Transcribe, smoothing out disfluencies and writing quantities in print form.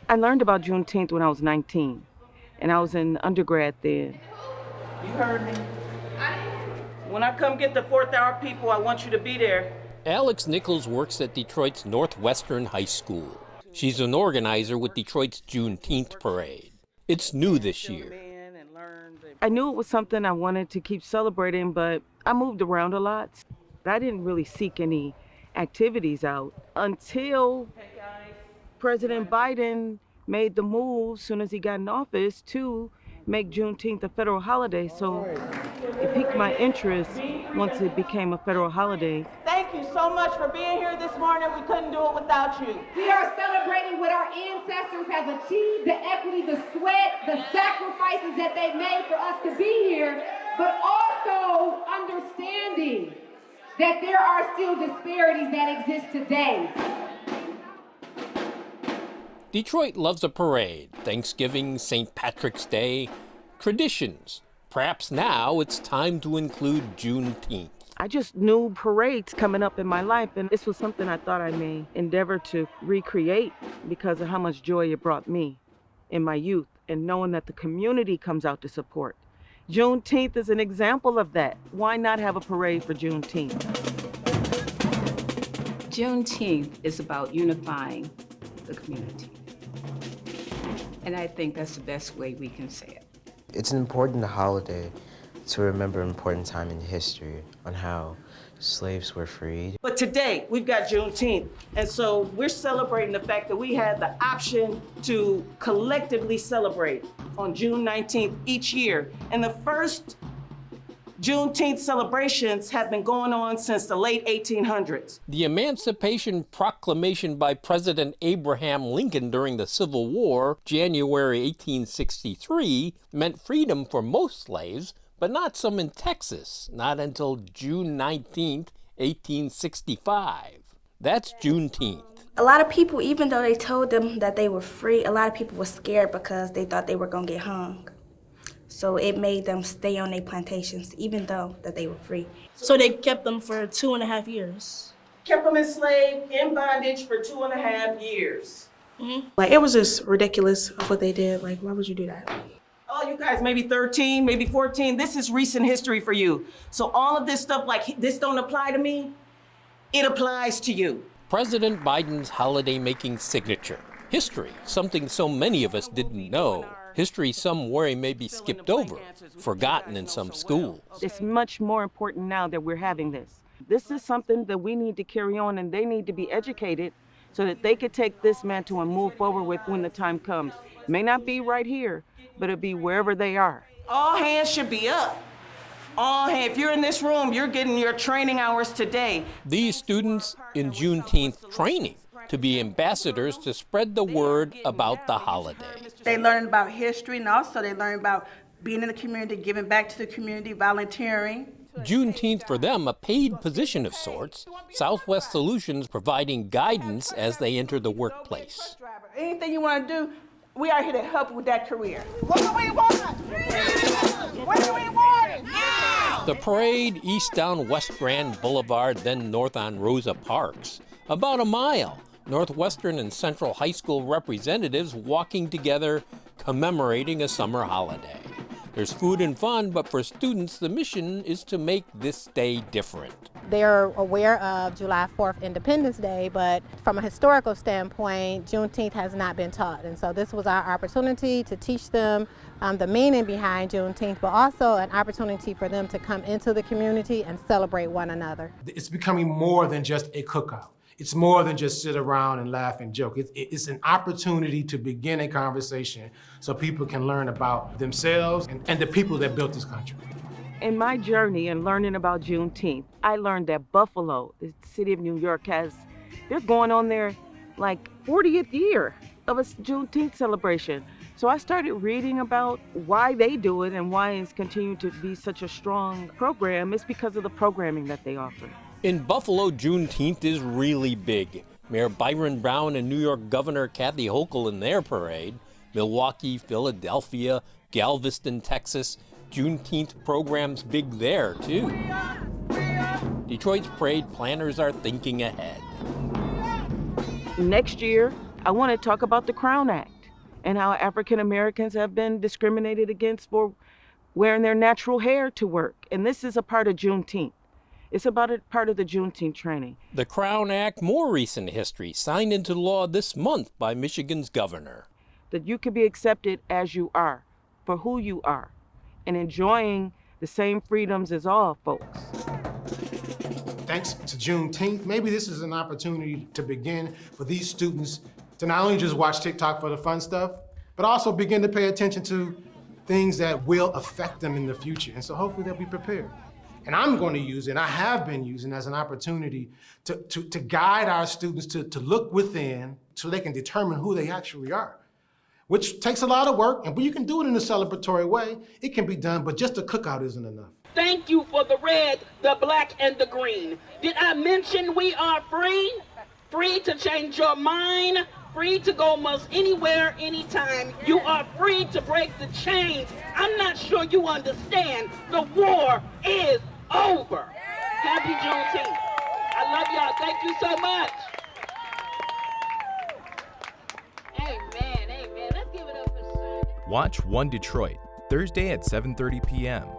I learned about Juneteenth when I was 19, and I was in undergrad then. You heard me. When I come get the fourth hour people, I want you to be there. Alex Nichols works at Detroit's Northwestern High School. She's an organizer with Detroit's Juneteenth parade. It's new this year. I knew it was something I wanted to keep celebrating, but I moved around a lot. I didn't really seek any activities out until President Biden made the move, soon as he got in office, to make Juneteenth a federal holiday. So it piqued my interest once it became a federal holiday. Thank you so much for being here this morning. We couldn't do it without you. We are celebrating what our ancestors have achieved, the equity, the sweat, the sacrifices that they made for us to be here, but also understanding that there are still disparities that exist today. Detroit loves a parade, Thanksgiving, St. Patrick's Day, traditions. Perhaps now it's time to include Juneteenth. I just knew parades coming up in my life, and this was something I thought I may endeavor to recreate because of how much joy it brought me in my youth and knowing that the community comes out to support. Juneteenth is an example of that. Why not have a parade for Juneteenth? Juneteenth is about unifying the community. And I think that's the best way we can say it. It's an important holiday to remember an important time in history on how slaves were freed. But today, we've got Juneteenth, and so we're celebrating the fact that we had the option to collectively celebrate on June 19th each year. And the first Juneteenth celebrations have been going on since the late 1800s. The Emancipation Proclamation by President Abraham Lincoln during the Civil War, January 1863, meant freedom for most slaves, but not some in Texas, not until June 19th, 1865. That's Juneteenth. A lot of people, even though they told them that they were free, a lot of people were scared because they thought they were going to get hung. So it made them stay on their plantations, even though that they were free. So they kept them for 2.5 years. Kept them enslaved, in bondage for 2.5 years. Mm-hmm. Like, it was just ridiculous of what they did. Like, why would you do that? Oh, you guys maybe 13, maybe 14. This is recent history for you. So all of this stuff, like, this don't apply to me, it applies to you. President Biden's holiday-making signature. History, something so many of us didn't know. History some worry may be skipped over, forgotten in some schools. It's much more important now that we're having this. This is something that we need to carry on, and they need to be educated so that they could take this mantle and move forward with when the time comes. It may not be right here, but it'll be wherever they are. All hands should be up. All hands. If you're in this room, you're getting your training hours today. These students in Juneteenth training to be ambassadors to spread the word about the holiday. They learn about history, and also they learn about being in the community, giving back to the community, volunteering. Juneteenth for them, a paid position of sorts, Southwest Solutions providing guidance as they enter the workplace. Anything you want to do, we are here to help with that career. What do we want? What do we want? Now! The parade east down West Grand Boulevard, then north on Rosa Parks. About a mile. Northwestern and Central High School representatives walking together, commemorating a summer holiday. There's food and fun, but for students, the mission is to make this day different. They're aware of July 4th, Independence Day, but from a historical standpoint, Juneteenth has not been taught. And so this was our opportunity to teach them the meaning behind Juneteenth, but also an opportunity for them to come into the community and celebrate one another. It's becoming more than just a cookout. It's more than just sit around and laugh and joke. It's an opportunity to begin a conversation so people can learn about themselves and the people that built this country. In my journey and learning about Juneteenth, I learned that Buffalo, the city of New York, they're going on their like 40th year of a Juneteenth celebration. So I started reading about why they do it and why it's continued to be such a strong program. It's because of the programming that they offer. In Buffalo, Juneteenth is really big. Mayor Byron Brown and New York Governor Kathy Hochul in their parade. Milwaukee, Philadelphia, Galveston, Texas. Juneteenth programs big there, too. Detroit's parade planners are thinking ahead. Next year, I want to talk about the Crown Act. and how African Americans have been discriminated against for wearing their natural hair to work. And this is a part of Juneteenth. It's about a part of the Juneteenth training. The Crown Act, more recent history, signed into law this month by Michigan's governor. That you can be accepted as you are, for who you are, and enjoying the same freedoms as all folks. Thanks to Juneteenth, maybe this is an opportunity to begin for these students to not only just watch TikTok for the fun stuff, but also begin to pay attention to things that will affect them in the future. And so hopefully they'll be prepared. And I'm going to use it, and I have been using as an opportunity to guide our students to look within so they can determine who they actually are, which takes a lot of work, and but you can do it in a celebratory way. It can be done, but just a cookout isn't enough. Thank you for the red, the black, and the green. Did I mention we are free? Free to change your mind, free to go almost anywhere, anytime. You are free to break the chains. I'm not sure you understand. The war is over. Happy Juneteenth. I love y'all. Thank you so much. Watch One Detroit, Thursday at 7:30 p.m.